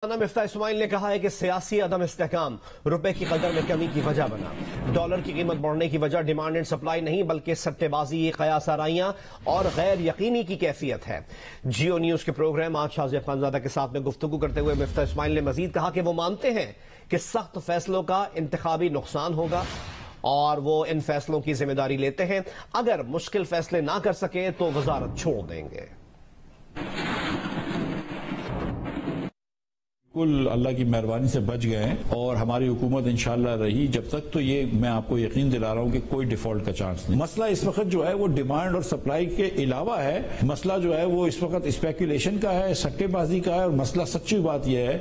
मिफ्ता इस्माइल ने कहा है कि सियासी अदम इस्तेहकाम रुपए की कदर में कमी की वजह बना। डॉलर की कीमत बढ़ने की वजह डिमांड एंड सप्लाई नहीं बल्कि सट्टेबाजी, कयास आराइयां और गैर यकीनी की कैफियत है। जियो न्यूज के प्रोग्राम आज शाहजेब खानजादा के साथ में गुफ्तगू करते हुए मिफ्ता इस्माइल ने मजीद कहा कि वो मानते हैं कि सख्त फैसलों का इंतखाबी नुकसान होगा और वो इन फैसलों की जिम्मेदारी लेते हैं। अगर मुश्किल फैसले ना कर सके तो वजारत छोड़ देंगे। कुल अल्लाह की मेहरबानी से बच गए हैं और हमारी हुकूमत इंशाल्लाह रही जब तक, तो ये मैं आपको यकीन दिला रहा हूं कि कोई डिफॉल्ट का चांस नहीं। मसला इस वक्त जो है वो डिमांड और सप्लाई के अलावा है। मसला जो है वो इस वक्त स्पेकुलेशन का है, सट्टेबाजी का है। और मसला सच्ची बात यह है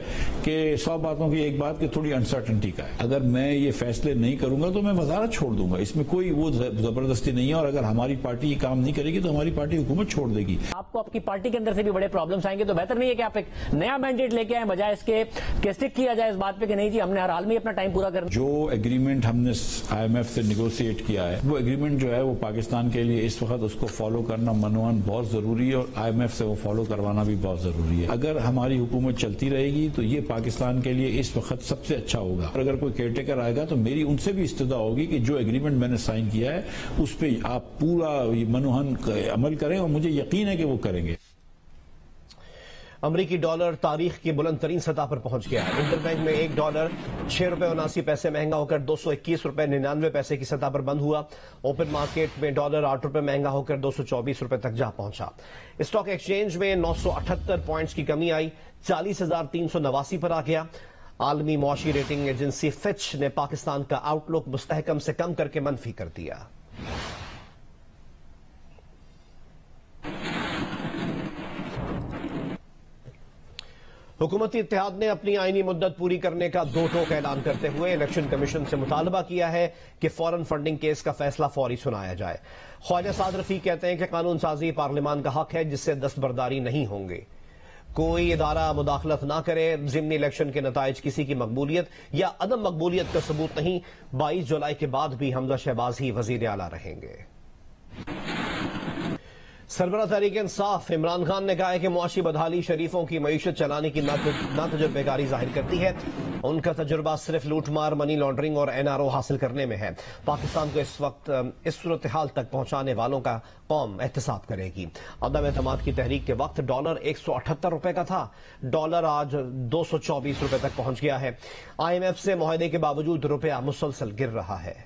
कि 100 बातों की एक बात कि थोड़ी अनसर्टनिटी का है। अगर मैं ये फैसले नहीं करूंगा तो मैं वजारत छोड़ दूंगा। इसमें कोई वो जबरदस्ती नहीं है और अगर हमारी पार्टी काम नहीं करेगी तो हमारी पार्टी हुकूमत छोड़ देगी। आपको आपकी पार्टी के अंदर से भी बड़े प्रॉब्लम्स आएंगे, तो बेहतर नहीं है कि आप एक नया मैंडेट लेके आए बजाय इसके स्टिक किया जाए इस बात पे कि नहीं जी हमने हर हाल में अपना टाइम पूरा करना। जो एग्रीमेंट हमने IMF से नेगोशिएट किया है वो एग्रीमेंट जो है वो पाकिस्तान के लिए इस वक्त उसको फॉलो करना मनवान बहुत जरूरी है और IMF से वो फॉलो करवाना भी बहुत जरूरी है। अगर हमारी हुकूमत चलती रहेगी तो ये पाकिस्तान के लिए इस वक्त सबसे अच्छा होगा। और अगर कोई केयरटेकर आएगा तो मेरी उनसे भी इस्तदा होगी कि जो एग्रीमेंट मैंने साइन किया है उस पर आप पूरा मनोहन अमल करें और मुझे यकीन है कि वो करेंगे। अमरीकी डॉलर तारीख की बुलंद तरीन सतह पर पहुंच गया है। इंटरबैंक में $1 ₹6.79 महंगा होकर $221.99 की सतह पर बंद हुआ। ओपन मार्केट में डॉलर ₹8 महंगा होकर $224 तक जा पहुंचा। स्टॉक एक्सचेंज में 978 पॉइंट्स की कमी आई, 40,389 पर आ गया। आलमी मुआशी रेटिंग एजेंसी फिच ने पाकिस्तान का आउटलुक मुस्तहकम से कम करके मनफी कर दिया। हुकूमती इत्तेहाद ने अपनी आईनी मुद्दत पूरी करने का दो टोक ऐलान करते हुए इलेक्शन कमीशन से मुतालबा किया है कि फौरन फंडिंग केस का फैसला फौरी सुनाया जाए। ख्वाजा साद रफीक कहते हैं कि कानून साजी पार्लियामान का हक है जिससे दस्तबरदारी नहीं होंगे। कोई इदारा मुदाखलत ना करे। ज़िमनी इलेक्शन के नताइज किसी की मकबूलियत या अदम मकबूलियत का सबूत नहीं। 22 जुलाई के बाद भी हमजा शहबाज ही वजीर आला रहेंगे। सरबराह तहरीक इंसाफ इमरान खान ने कहा है कि मुआशी बदहाली शरीफों की मईशत चलाने की नातजुर्बेकारी जाहिर करती है। उनका तजुर्बा सिर्फ लूटमार, मनी लॉन्ड्रिंग और NRO हासिल करने में है। पाकिस्तान को इस वक्त इस सूरत हाल तक पहुंचाने वालों का कौम एहतसाब करेगी। अदम एतमाद की तहरीक के वक्त डॉलर $178 का था। डॉलर आज $224 तक पहुंच गया है। IMF से मुआहदे के बावजूद रुपया मुसलसल गिर रहा है।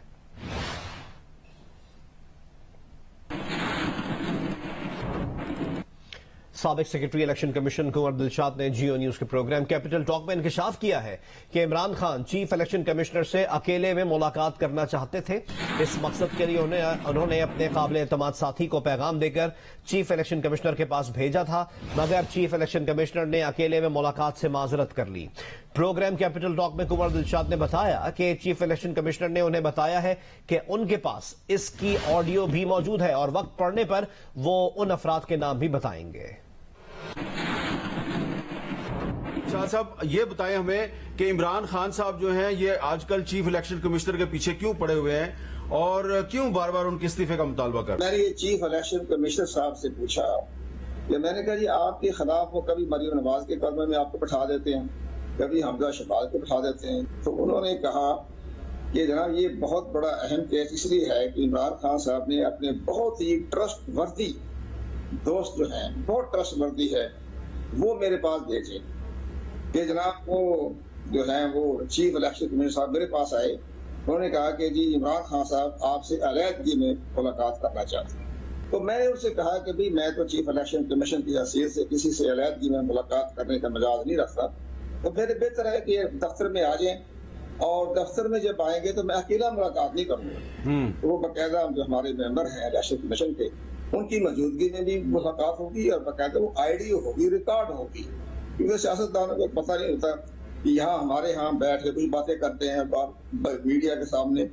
साबिक सेक्रेटरी इलेक्शन कमीशन कुंवर दिलशाद ने जियो न्यूज के प्रोग्राम कैपिटल टॉक में इंकशाफ किया है कि Imran Khan chief election commissioner से अकेले में मुलाकात करना चाहते थे। इस मकसद के लिए उन्होंने अपने काबिल एतमाद साथी को पैगाम देकर चीफ इलेक्शन कमिश्नर के पास भेजा था, मगर चीफ इलेक्शन कमिश्नर ने अकेले में मुलाकात से माजरत कर ली। प्रोग्राम कैपिटल टॉक में कुंवर दिलशाद ने बताया कि चीफ इलेक्शन कमिश्नर ने उन्हें बताया है कि उनके पास इसकी ऑडियो भी मौजूद है और वक्त पड़ने पर वो उन अफराद के नाम भी बताएंगे। शाह साहब ये बताएं हमें कि इमरान खान साहब जो हैं ये आजकल चीफ इलेक्शन कमिश्नर के पीछे क्यों पड़े हुए हैं और क्यों बार बार उनके इस्तीफे का मुतालबा कर रहे हैं? मैंने ये चीफ इलेक्शन कमिश्नर साहब से पूछा कि मैंने कहा जी आपके खिलाफ वो कभी मरियम नवाज के कदम में आपको बैठा देते हैं, कभी हमजा शहबाज को बैठा देते हैं। तो उन्होंने कहा कि जनाब ये बहुत बड़ा अहम केस इसलिए है कि इमरान खान साहब ने अपने बहुत ही ट्रस्ट वर्दी दोस्त जो हैं, बहुत ट्रस्ट वर्दी है, वो मेरे पास भेजे कि जनाब वो जो है वो चीफ इलेक्शन कमिश्नर साहब मेरे पास आए। उन्होंने कहा कि जी इमरान खान साहब आपसे अलहदगी में मुलाकात करना चाहते हैं। तो मैंने उनसे कहा कि भाई मैं तो चीफ इलेक्शन कमीशन की हैसियत से किसी से अलहदगी में मुलाकात करने का मिजाज नहीं रखता, तो फिर बेहतर है कि दफ्तर में आ जाएं और दफ्तर में जब आएंगे तो मैं अकेला मुलाकात नहीं करूंगा। तो वो बाकायदा जो हमारे मेंबर हैं इलेक्शन कमीशन के, उनकी मौजूदगी में भी मुलाकात होगी और बाकायदा वो आईडियो होगी, रिकॉर्ड होगी। क्योंकि सियासतदानों को पता नहीं होता कि यहाँ हमारे यहाँ बैठ के कुछ बातें करते हैं और मीडिया के सामने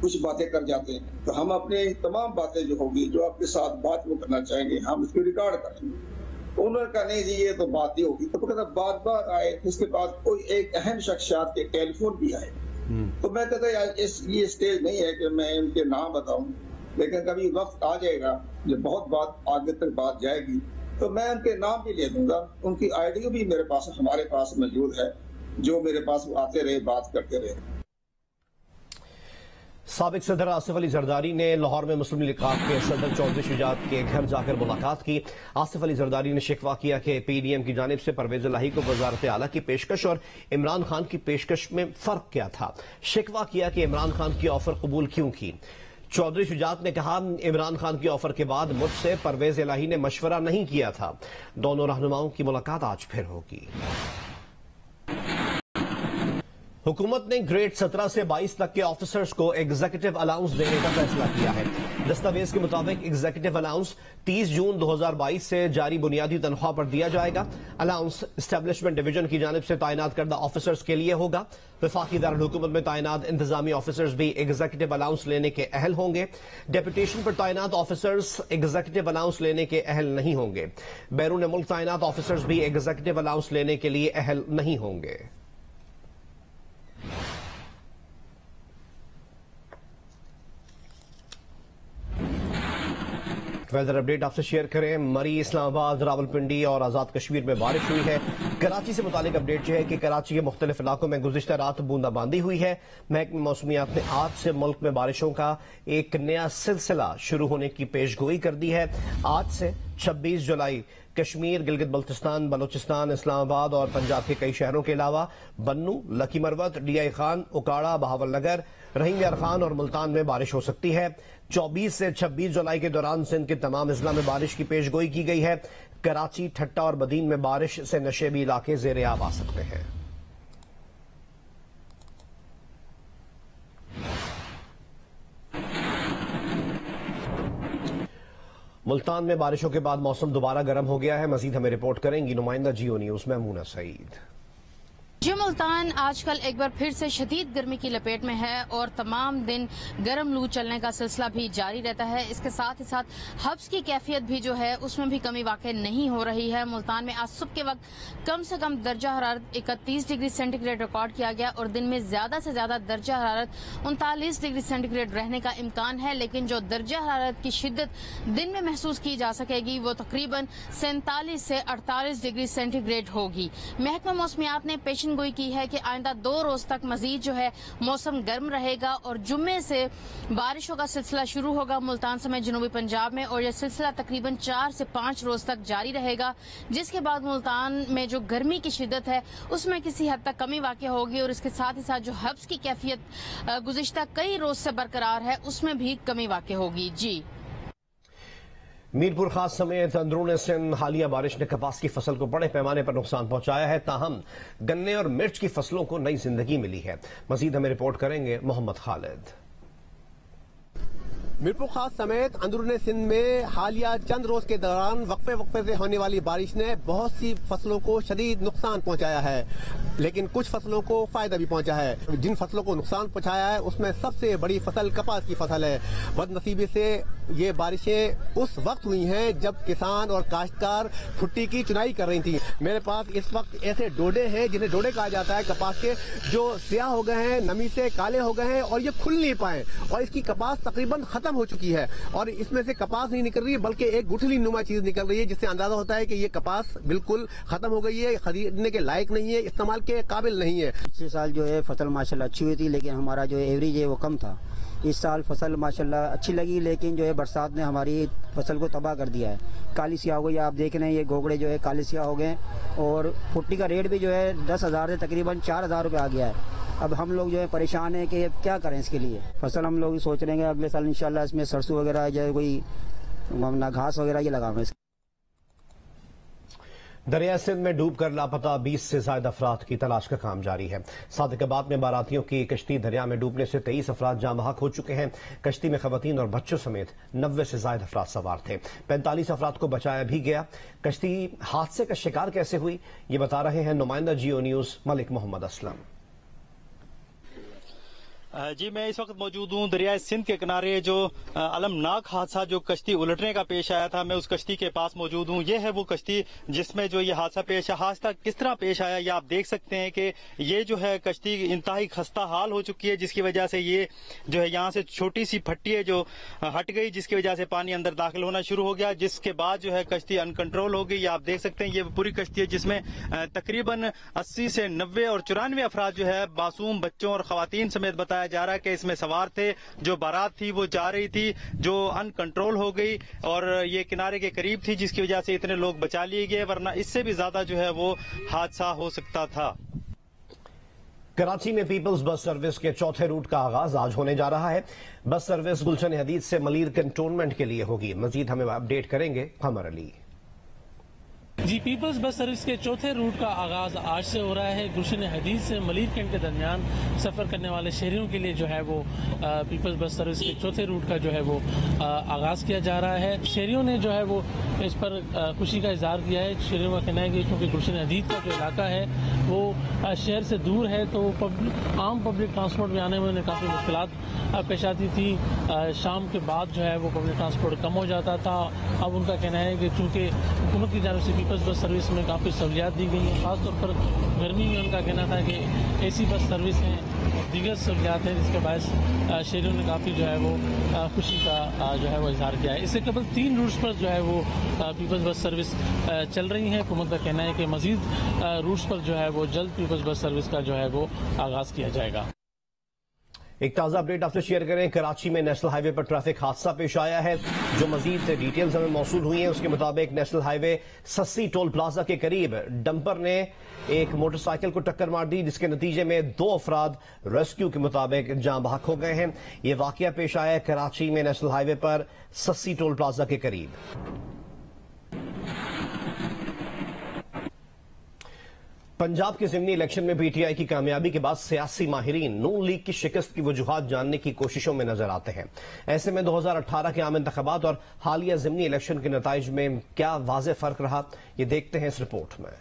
कुछ बातें कर जाते हैं, तो हम अपनी तमाम बातें जो होगी, जो आपके साथ बात वो करना चाहेंगे, हम उसको रिकॉर्ड करेंगे। तो उन्होंने कहा नहीं जी ये तो बात ही होगी। तो कहता बार बार आए, इसके बाद कोई एक अहम शख्सियत के टेलीफोन भी आए। तो मैं कहता यार ये स्टेज नहीं है कि मैं इनके नाम बताऊं, लेकिन कभी वक्त आ जाएगा जब बहुत बात आगे तक बात जाएगी तो मैं उनके नाम भी ले दूंगा, उनकी आईडी भी मेरे पास, हमारे पास मौजूद है, जो मेरे पास आते रहे, बात करते रहे। साबिक सदर आसिफ अली जरदारी ने लाहौर में मुस्लिम लीग के सदर चौधरी शुजात के घर जाकर मुलाकात की। आसिफ अली जरदारी ने शिकवा किया कि पीडीएम की जानिब से परवेज इलाही को वजारत आला की पेशकश और इमरान खान की पेशकश में फर्क क्या था। शिकवा किया कि इमरान खान की ऑफर कबूल क्यों की। चौधरी शुजात ने कहा, इमरान खान की ऑफर के बाद मुझसे परवेज इलाही ने मशवरा नहीं किया था। दोनों रहनुमाओं की मुलाकात आज फिर होगी। हुकूमत ने ग्रेड 17 से 22 तक के ऑफिसर्स को एग्जीक्यूटिव अलाउंस देने का फैसला किया है। दस्तावेज के मुताबिक एग्जीक्यूटिव अलाउंस 30 जून 2022 से जारी बुनियादी तनख्वाह पर दिया जाएगा। अलाउंस एस्टेब्लिशमेंट डिवीजन की जानिब से तैनात करदा ऑफिसर्स के लिए होगा। वफाकी दारुल हुकूमत में तैनात इंतजामी ऑफिसर्स भी एग्जीक्यूटिव अलाउंस लेने के अहल होंगे। डेपुटेशन पर तैनात ऑफिसर्स एग्जीक्यूटिव अलाउंस लेने के अहल नहीं होंगे। बैरून मुल्क तैनात ऑफिसर्स भी एग्जीक्यूटिव अलाउंस लेने के लिए अहल नहीं होंगे। वेदर अपडेट आपसे शेयर करें। मरी, इस्लामाबाद, रावलपिंडी और आजाद कश्मीर में बारिश हुई है। कराची से मुतालिक अपडेट यह है कि कराची के मुख्तलिफ इलाकों में गुज़िश्ता रात बूंदाबांदी हुई है। महकमे मौसमियात ने आज से मुल्क में बारिशों का एक नया सिलसिला शुरू होने की पेशगोई कर दी है। आज से 26 जुलाई कश्मीर, गिलगित बल्तिस्तान, बलोचिस्तान, इस्लामाबाद और पंजाब के कई शहरों के अलावा बन्नू, लकी मरवत, डीआई खान, उकाड़ा, बहावल नगर, रहीम यार खान और मुल्तान में बारिश हो सकती है। 24 से 26 जुलाई के दौरान सिंध के तमाम अजला में बारिश की पेशगोई की गई है। कराची, ठट्टा और बदीन में बारिश से नशेबी इलाके ज़ेरे आब आ सकते हैं। मुल्तान में बारिशों के बाद मौसम दोबारा गर्म हो गया है। मजीद हमें रिपोर्ट करेंगी नुमाइंदा जियो न्यूज मैमूना सईद। जी, मुल्तान आजकल एक बार फिर से शदीद गर्मी की लपेट में है और तमाम दिन गर्म लू चलने का सिलसिला भी जारी रहता है। इसके साथ ही साथ हब्स की कैफियत भी जो है उसमें भी कमी वाक़ई नहीं हो रही है। मुल्तान में आज सुबह के वक्त कम से कम दर्जा हरारत 31 डिग्री सेंटीग्रेड रिकॉर्ड किया गया और दिन में ज्यादा से ज्यादा दर्जा हरारत 39 डिग्री सेंटीग्रेड रहने का इम्कान है। लेकिन जो दर्जा हरारत की शिद्दत दिन में महसूस की जा सकेगी वो तकरीबन 47 से 48 डिग्री सेंटीग्रेड होगी। महकमा मौसमियात ने पेशन गोई की है कि आइंदा 2 रोज तक मजीद जो है मौसम गर्म रहेगा और जुम्मे से बारिशों का सिलसिला शुरू होगा मुल्तान समेत जनूबी पंजाब में और यह सिलसिला तकरीबन 4 से 5 रोज तक जारी रहेगा, जिसके बाद मुल्तान में जो गर्मी की शिद्दत है उसमें किसी हद तक कमी वाक़ई होगी और इसके साथ ही साथ जो हब्स की कैफियत गुज़िश्ता कई रोज से बरकरार है उसमें भी कमी वाक़ई होगी। जी, मीरपुर खास समेत अंदरून सिंध हालिया बारिश ने कपास की फसल को बड़े पैमाने पर नुकसान पहुंचाया है। ताहम गन्ने और मिर्च की फसलों को नई जिंदगी मिली है। मजीद हमें रिपोर्ट करेंगे मोहम्मद खालिद। मीरपुर खास समेत अंदरून सिंध में हालिया चंद रोज के दौरान वक्फे से होने वाली बारिश ने बहुत सी फसलों को शदीद नुकसान पहुंचाया है, लेकिन कुछ फसलों को फायदा भी पहुंचा है। जिन फसलों को नुकसान पहुंचाया है उसमें सबसे बड़ी फसल कपास की फसल है। बदनसीबी से ये बारिशें उस वक्त हुई हैं जब किसान और काश्तकार भुट्टी की चुनाई कर रही थी। मेरे पास इस वक्त ऐसे डोडे हैं जिन्हें डोडे कहा जाता है कपास के, जो स्याह हो गए हैं, नमी से काले हो गए हैं और ये खुल नहीं पाए और इसकी कपास तकरीबन खत्म हो चुकी है और इसमें से कपास नहीं निकल रही है बल्कि एक गुठली नुमा चीज निकल रही है, जिससे अंदाजा होता है कि ये कपास बिल्कुल खत्म हो गई है, खरीदने के लायक नहीं है, इस्तेमाल के काबिल नहीं है। पिछले साल जो है फसल माशाल्लाह अच्छी हुई थी, लेकिन हमारा जो एवरेज है वो कम था। इस साल फसल माशाल्लाह अच्छी लगी, लेकिन जो है बरसात ने हमारी फसल को तबाह कर दिया है। काली सियाह हो गई, आप देख रहे हैं ये गोगड़े जो है काले सियाह हो गए और भुट्टी का रेट भी जो है 10,000 से तकरीबन 4,000 रुपये आ गया है। अब हम लोग जो है परेशान है कि क्या करें इसके लिए। फसल हम लोग सोच रहे हैं अगले साल इंशाल्लाह इसमें सरसों वगैरह जो कोई घास वगैरह ये लगावे। दरिया सिंध में डूबकर लापता 20 से ज्यादा अफराद की तलाश का काम जारी है। सादिकाबाद में बारातियों की कश्ती दरिया में डूबने से 23 अफराद जाँ बहक हो चुके हैं। कश्ती में खवातीन और बच्चों समेत 90 से ज्यादा अफराद सवार थे। 45 अफराद को बचाया भी गया। कश्ती हादसे का शिकार कैसे हुई ये बता रहे हैं नुमाइंदा जियो न्यूज मलिक मोहम्मद असलम। जी मैं इस वक्त मौजूद हूँ दरियाए सिंध के किनारे। जो अलमनाक हादसा जो कश्ती उलटने का पेश आया था, मैं उस कश्ती के पास मौजूद हूँ। ये है वो कश्ती जिसमें जो ये हादसा पेश आया। हादसा किस तरह पेश आया ये आप देख सकते हैं कि ये जो है कश्ती इंतहाई खस्ता हाल हो चुकी है, जिसकी वजह से ये जो है यहाँ से छोटी सी फट्टी है जो हट गई, जिसकी वजह से पानी अंदर दाखिल होना शुरू हो गया, जिसके बाद जो है कश्ती अनकंट्रोल हो गई। ये आप देख सकते हैं, ये पूरी कश्ती है जिसमें तकरीबन 80 से 90 और 94 अफराद जो है मासूम बच्चों और खवातीन समेत बताया जा रहा है कि इसमें सवार थे। जो बारात थी वो जा रही थी, जो अनकंट्रोल हो गई और ये किनारे के करीब थी, जिसकी वजह से इतने लोग बचा लिए गए, वरना इससे भी ज्यादा जो है वो हादसा हो सकता था। कराची में पीपल्स बस सर्विस के चौथे रूट का आगाज आज होने जा रहा है। बस सर्विस गुलशन हदीद से मलीर कंटोनमेंट के लिए होगी। मजीद हमें अपडेट करेंगे कमर अली। जी, पीपल्स बस सर्विस के चौथे रूट का आगाज आज से हो रहा है। गुलशन हदीद से मलीर कैंट के दरमियान सफर करने वाले शहरियों के लिए जो है वो पीपल्स बस सर्विस के चौथे रूट का जो है वो आगाज किया जा रहा है। शहरियों ने जो है वो इस पर खुशी का इजहार किया है। शहरियों का कहना है कि क्योंकि गुलशन हदीद का जो इलाका है वो शहर से दूर है, तो आम पब्लिक ट्रांसपोर्ट में आने में उन्हें काफ़ी मुश्किलात पेश आती थी। शाम के बाद जो है वो पब्लिक ट्रांसपोर्ट कम हो जाता था। अब उनका कहना है कि चूँकि हुकूमत की जानब से पीपल्स बस सर्विस में काफ़ी सहूलियात दी गई हैं, खासतौर पर गर्मी में उनका कहना था कि AC बस सर्विस हैं, दीगर सहूलियात हैं, जिसके बायस शहरियों ने काफ़ी जो है वो खुशी का जो है वो इजहार किया है। इससे केवल 3 रूट्स पर जो है वो पीपल्स बस सर्विस चल रही हैं। हुकूमत का कहना है कि मजीद रूट्स पर जो है वो जल्द पीपल्स बस सर्विस का जो है वो आगाज किया जाएगा। एक ताजा अपडेट आपसे शेयर करें। कराची में नेशनल हाईवे पर ट्रैफिक हादसा पेश आया है। जो मजीद डिटेल्स हमें मौसूल हुई हैं उसके मुताबिक national highway Shashi toll plaza के करीब डंपर ने एक मोटरसाइकिल को टक्कर मार दी, जिसके नतीजे में 2 अफराद रेस्क्यू के मुताबिक जान बहक हो गए हैं। यह वाकया पेश आया है कराची में नेशनल हाईवे पर सस्सी टोल प्लाजा के करीब। पंजाब के ज़िमनी इलेक्शन में PTI की कामयाबी के बाद सियासी माहिरीन नून लीग की शिकस्त की वजूहात जानने की कोशिशों में नजर आते हैं। ऐसे में 2018 के आम इंतखाबात और हालिया ज़िमनी इलेक्शन के नताइज में क्या वाज़ेह फर्क रहा, ये देखते हैं इस रिपोर्ट में।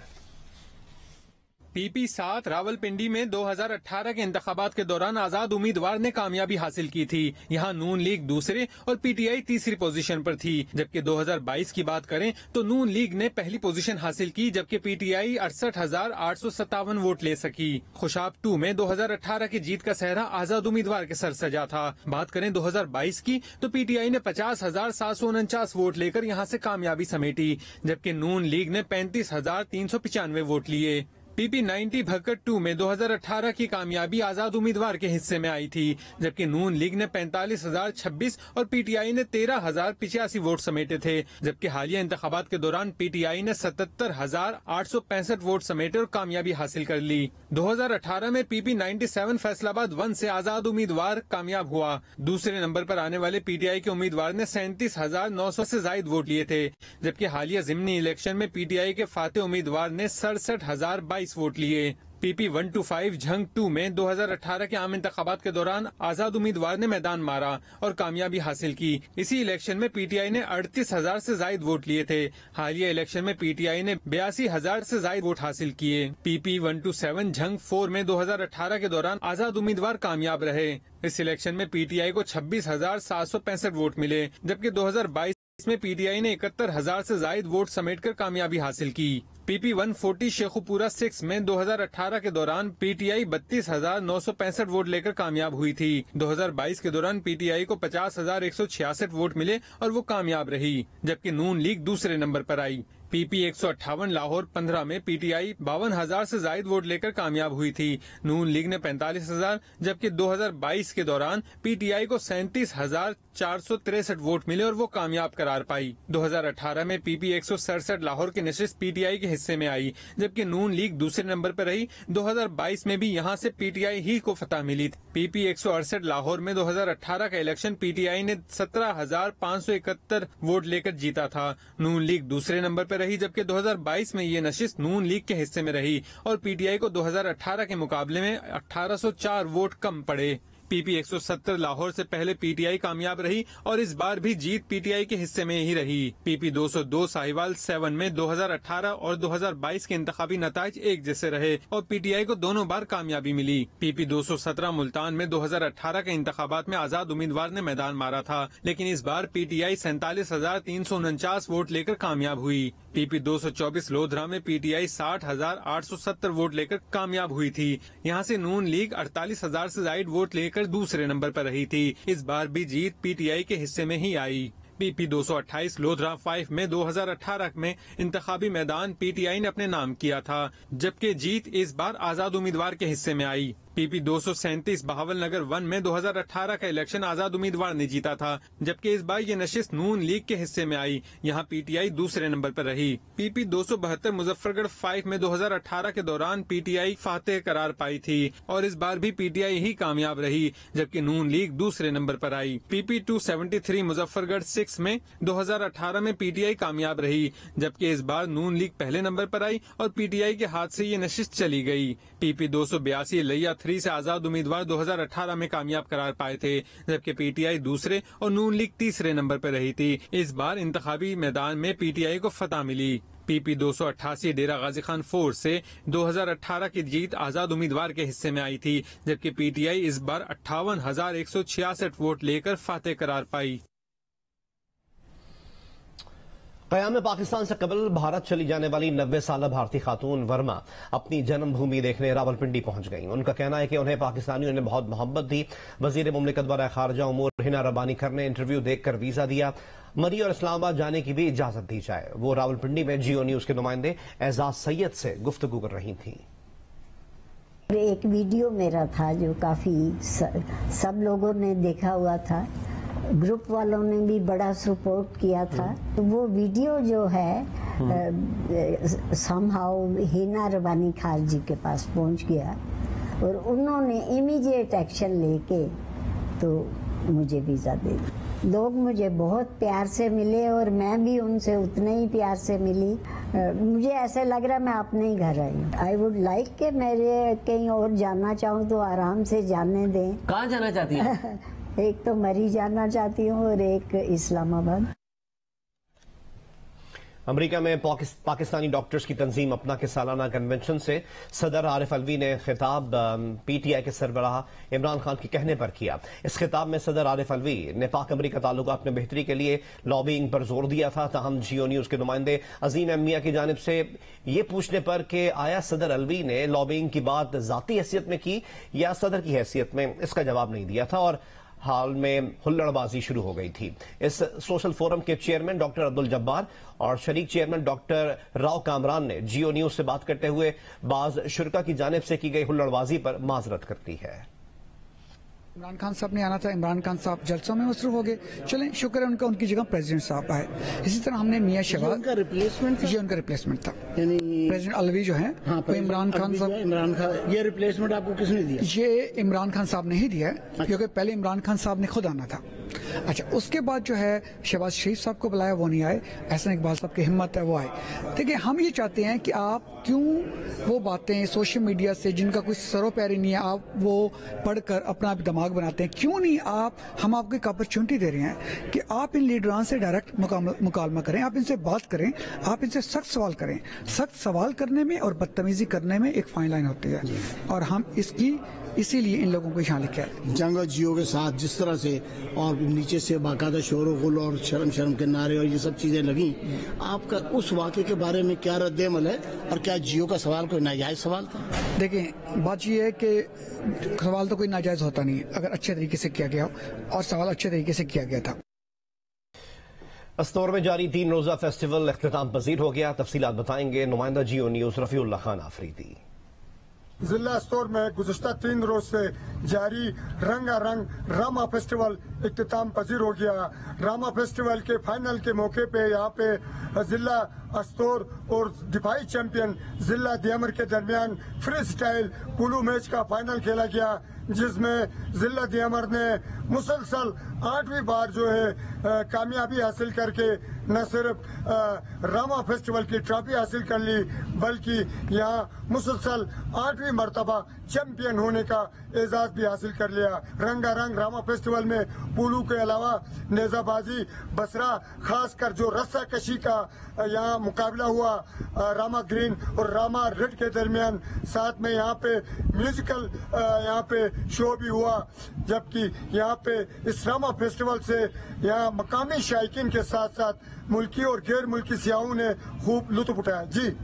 PP 7 रावलपिंडी में 2018 के इंतखाबात के दौरान आजाद उम्मीदवार ने कामयाबी हासिल की थी। यहाँ नून लीग दूसरे और PTI तीसरी पोजीशन पर थी। जबकि 2022 की बात करें तो नून लीग ने पहली पोजीशन हासिल की, जबकि PTI 68,857 वोट ले सकी। खुशाब 2 में 2018 की जीत का सहरा आजाद उम्मीदवार के सर सजा था। बात करें 2022 की तो PTI ने 50,749 वोट लेकर यहाँ से कामयाबी समेटी, जबकि नून लीग ने 35,395 वोट लिए। PP 90 भक्कट 2 में 2018 की कामयाबी आजाद उम्मीदवार के हिस्से में आई थी, जबकि नून लीग ने 45,026 और PTI ने 13,085 वोट समेटे थे। जबकि हालिया इंतखाबात के दौरान PTI ने 77,865 वोट समेटे और कामयाबी हासिल कर ली। 2018 में PP 97 फैसलाबाद 1 से आजाद उम्मीदवार कामयाब हुआ। दूसरे नंबर पर आने वाले PTI के उम्मीदवार ने 37,900 से ज्यादा वोट लिए थे, जबकि हालिया ज़िमनी इलेक्शन में PTI के फातेह उम्मीदवार ने 67,022 वोट लिए। PP 125 झंग 2 में 2018 के आम इंतखाबात के दौरान आजाद उम्मीदवार ने मैदान मारा और कामयाबी हासिल की। इसी इलेक्शन में PTI ने 38,000 से ज्यादा वोट लिए थे। हालिया इलेक्शन में PTI ने 82,000 से ज्यादा वोट हासिल किए। PP 127 झंग 4 में 2018 के दौरान आजाद उम्मीदवार कामयाब रहे। इस इलेक्शन में PTI को 26,765 वोट मिले, जबकि 2022 इसमें PTI ने 71,000 से ज्यादा वोट समेटकर कामयाबी हासिल की। PP 140 शेखुपुरा 6 में 2018 के दौरान PTI 32,965 वोट लेकर कामयाब हुई थी। 2022 के दौरान PTI को 50,166 वोट मिले और वो कामयाब रही, जबकि नून लीग दूसरे नंबर पर आई। PP 158 लाहौर 15 में PTI 52,000 से ज्यादा वोट लेकर कामयाब हुई थी। नून लीग ने 45,000, जबकि 2022 के दौरान PTI को 37,463 वोट मिले और वो कामयाब करार पाई। 2018 में PP 167 लाहौर की नशिस्त PTI के हिस्से में आई, जबकि नून लीग दूसरे नंबर पर रही। 2022 में भी यहाँ से PTI ही को फतह मिली। PP 168 लाहौर में 2018 का इलेक्शन PTI ने 17,571 वोट लेकर जीता था। नून लीग दूसरे नंबर पर रही, जबकि 2022 में ये नशिस्त नून लीग के हिस्से में रही और PTI को 2018 के मुकाबले में 1804 वोट कम पड़े। PP 170 लाहौर से पहले PTI कामयाब रही और इस बार भी जीत PTI के हिस्से में ही रही। PP 202 साहिवाल 7 में 2018 और 2022 के इंतखाबी नताइज एक जैसे रहे और PTI को दोनों बार कामयाबी मिली। PP 217 मुल्तान में 2018 के इंतखाबात में आजाद उम्मीदवार ने मैदान मारा था, लेकिन इस बार PTI 47,349 वोट लेकर कामयाब हुई। PP 224 लोधरा में PTI 60,870 वोट लेकर कामयाब हुई थी। यहाँ से नून लीग 48,000 से ज्यादा वोट लेकर दूसरे नंबर पर रही थी। इस बार भी जीत PTI के हिस्से में ही आई। PP 228 लोधरा 5 में 2018 में इंतखाबी मैदान PTI ने अपने नाम किया था, जबकि जीत इस बार आजाद उम्मीदवार के हिस्से में आई। PP 237 बहावल नगर 1 में 2018 का इलेक्शन आजाद उम्मीदवार ने जीता था, जबकि इस बार ये नशिस्त नून लीग के हिस्से में आई। यहाँ PTI दूसरे नंबर पर रही। PP 272 मुजफ्फरगढ़ 5 में 2018 के दौरान PTI फातेह करार पाई थी और इस बार भी PTI ही कामयाब रही, जबकि नून लीग दूसरे नंबर पर आई। PP 273 मुजफ्फरगढ़ 6 में 2018 में PTI कामयाब रही, जबकि इस बार नून लीग पहले नंबर पर आई और PTI के हाथ से ये नशिस्त चली गई। PP 282 लिया 3 से आजाद उम्मीदवार 2018 में कामयाब करार पाए थे, जबकि PTI दूसरे और नून लीग तीसरे नंबर पर रही थी। इस बार इंतखाबी मैदान में PTI को फतह मिली। PP 288 डेरा गाजी खान 4 से 2018 की जीत आजाद उम्मीदवार के हिस्से में आई थी, जबकि PTI इस बार 58,166 वोट लेकर फातेह करार पाई। क़याम पाकिस्तान से कबल भारत चली जाने वाली 90 साल भारतीय खातून वर्मा अपनी जन्मभूमि देखने रावलपिंडी पहुंच गईं। उनका कहना है कि उन्हें पाकिस्तानियों ने बहुत मोहब्बत दी। वजीर मुमलिकत बराए खारजा उमूर हिना रब्बानी खर ने इंटरव्यू देखकर वीजा दिया। मरी और इस्लामाबाद जाने की भी इजाजत दी जाए। वो रावलपिंडी में जियो न्यूज के नुमाइंदे एजाज सैयद से गुफ्तगू कर रही थी। एक वीडियो मेरा था जो काफी सब लोगों ने देखा हुआ था, ग्रुप वालों ने भी बड़ा सपोर्ट किया था। तो वो वीडियो जो है समहाउ हिना रब्बानी खार जी के पास पहुंच गया और उन्होंने इमीडिएट एक्शन लेके तो मुझे वीजा दे दिया। लोग मुझे बहुत प्यार से मिले और मैं भी उनसे उतने ही प्यार से मिली। मुझे ऐसा लग रहा है मैं अपने ही घर आई हूँ। आई वुड लाइक के मेरे कहीं और जाना चाहूँ तो आराम से जाने दें। कहाँ जाना चाहती हैं? एक तो मरी जाना चाहती हूँ और एक इस्लामाबाद। अमेरिका में पाकिस्तानी डॉक्टर्स की तंजीम अपना के सालाना कन्वेंशन से सदर आरिफ अलवी ने खिताब PTI के सरबराह इमरान खान के कहने पर किया। इस खिताब में सदर आरिफ अलवी ने पाक अमेरिका ताल्लुकात में बेहतरी के लिए लॉबिंग पर जोर दिया था। ताहम जियो न्यूज के नुमाइंदे अजीम अहमिया की जानिब से ये पूछने पर कि आया सदर अलवी ने लॉबिंग की बात जाती हैसियत में की या सदर की हैसियत में, इसका जवाब नहीं दिया था और हाल में हुल्लड़बाजी शुरू हो गई थी। इस सोशल फोरम के चेयरमैन डॉक्टर अब्दुल जब्बार और शरीक चेयरमैन डॉक्टर राव कामरान ने जियो न्यूज से बात करते हुए बाज शुरका की जानिब से की गई हुल्लड़बाजी पर माजरत करती है। इमरान खान साहब ने आना था, इमरान खान साहब जलसों में मसरूफ हो गए। चलें, शुक्र है उनका, उनकी जगह प्रेसिडेंट साहब आए। इसी तरह हमने मियां शहबाज, उनका रिप्लेसमेंट था यानी प्रेसिडेंट अलवी जो है। हाँ, तो इमरान खान साहब, इमरान खान, ये रिप्लेसमेंट आपको किसने दिया? ये इमरान खान साहब ने ही दिया है, क्योंकि पहले इमरान खान साहब ने खुद आना था। अच्छा, उसके बाद जो है शहबाज शरीफ साहब को बुलाया, वो नहीं आए। एहसन इकबाल साहब की हिम्मत है, वो आए। देखिए, हम ये चाहते हैं कि आप क्यों वो बातें सोशल मीडिया से जिनका कोई सरोपैरी नहीं है, आप वो पढ़कर अपना दिमाग बनाते हैं। क्यों नहीं आप, हम आपको एक अपॉर्चुनिटी दे रहे हैं कि आप इन लीडरान से डायरेक्ट मुकालमा करें, आप इनसे बात करें, आप इनसे सख्त सवाल करें। सख्त सवाल करने में और बदतमीजी करने में एक फाइन लाइन होती है और हम इसीलिए इन लोगों को यहाँ लिखा है। जंग जियो के साथ जिस तरह से और नीचे से बाकायदा शोर गुल और शर्म के नारे और ये सब चीजें लगी, आपका उस वाक़े के बारे में क्या रद्द-ए-अमल है और क्या जियो का सवाल कोई नाजायज सवाल था? देखिए, बात ये है कि सवाल तो कोई नाजायज होता नहीं है अगर अच्छे तरीके से किया गया हो, और सवाल अच्छे तरीके से किया गया था। अस्तौर में जारी 3 रोजा फेस्टिवल इख्तिताम पजीर हो गया। तफसीलात बताएंगे नुमाइंदा जियो न्यूज रफीउल्लाह खान आफरीदी। जिला अस्तौर में गुज़िश्ता 3 रोज से जारी रंगारंग रामा फेस्टिवल इख्तिताम पजीर हो गया। रामा फेस्टिवल के फाइनल के मौके पे यहाँ पे जिला अस्तौर और दिफाई चैंपियन जिला दियामर के दरमियान फ्री स्टाइल पुलू मैच का फाइनल खेला गया, जिसमें जिला दियामर ने मुसलसल 8वीं बार जो है कामयाबी हासिल करके न सिर्फ रामा फेस्टिवल की ट्रॉफी हासिल कर ली, बल्कि यहाँ मुसलसल 8वीं मरतबा चैंपियन होने का एजाज भी हासिल कर लिया। रंगारंग रामा फेस्टिवल में पुलू के अलावा नेजाबाजी, बसरा, खासकर जो रस्सा कशी का यहाँ मुकाबला हुआ रामा ग्रीन और रामा रेड के दरमियान, साथ में यहाँ पे म्यूजिकल यहाँ पे शो भी हुआ। जबकि यहाँ पे इस रामा फेस्टिवल से यहाँ मकामी शायकीन के साथ साथ मुल्की और गैर मुल्की सियाहों ने खूब लुत्फ उठाया। जी,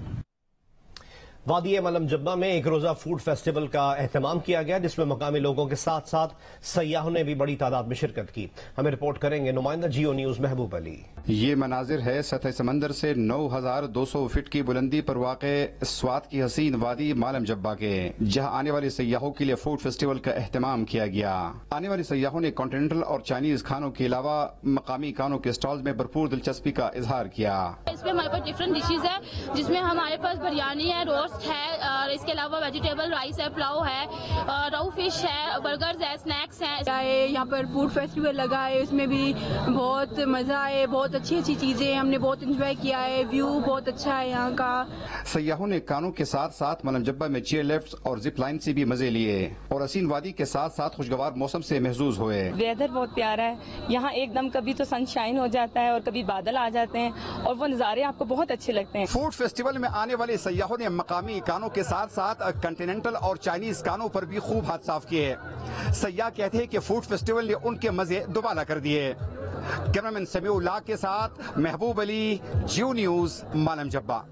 वादी मलम जब्बा में एक रोजा फूड फेस्टिवल का एहतमाम किया गया, जिसमें मकामी लोगों के साथ साथ सयाहों ने भी बड़ी तादाद में शिरकत की। हमें रिपोर्ट करेंगे नुमाइंदा जियो न्यूज महबूब अली। ये मनाजिर है सतह समंदर से 9200 फीट की बुलंदी पर वाक़े स्वात की हसीन वादी मालम जब्बा के, जहां आने वाले सयाहों के लिए फूड फेस्टिवल का एहतमाम किया गया। आने वाले सयाहों ने कॉन्टिनेंटल और चाइनीज खानों के अलावा मकामी खानों के स्टॉल्स में भरपूर दिलचस्पी का इजहार किया। इसमें हमारे पास डिफरेंट डिशेज है, जिसमें हमारे पास बिरयानी है, रोस्ट है, और इसके अलावा वेजिटेबल राइस है, पुलाव है, राउ फिश है, बर्गर्स है, स्नैक्स हैं। यहाँ पर फूड फेस्टिवल लगा है, उसमें भी बहुत मजा है, बहुत अच्छी अच्छी चीजें हमने बहुत एंजॉय किया है, व्यू बहुत अच्छा है यहाँ का। सयाहों ने कानों के साथ साथ मलम जब्बा में चेयर लिफ्ट और जिप लाइन से भी मजे लिए और हसीन वादी के साथ साथ खुशगवार मौसम से महजूज हुए। वेदर बहुत प्यारा है यहाँ, एकदम कभी तो सनशाइन हो जाता है और कभी बादल आ जाते हैं और वो नज़ारे आपको बहुत अच्छे लगते हैं। फूड फेस्टिवल में आने वाले सयाहों ने मकामी कानों के साथ साथ कंटिनेंटल और चाइनीज कानों पर भी खूब हाथ साफ किए। सयाह कहते हैं कि फूड फेस्टिवल ने उनके मजे दुबारा कर दिए। कैमरामैन समीउल्लाह के साथ महबूब अली, जियो न्यूज, मालम जब्बा।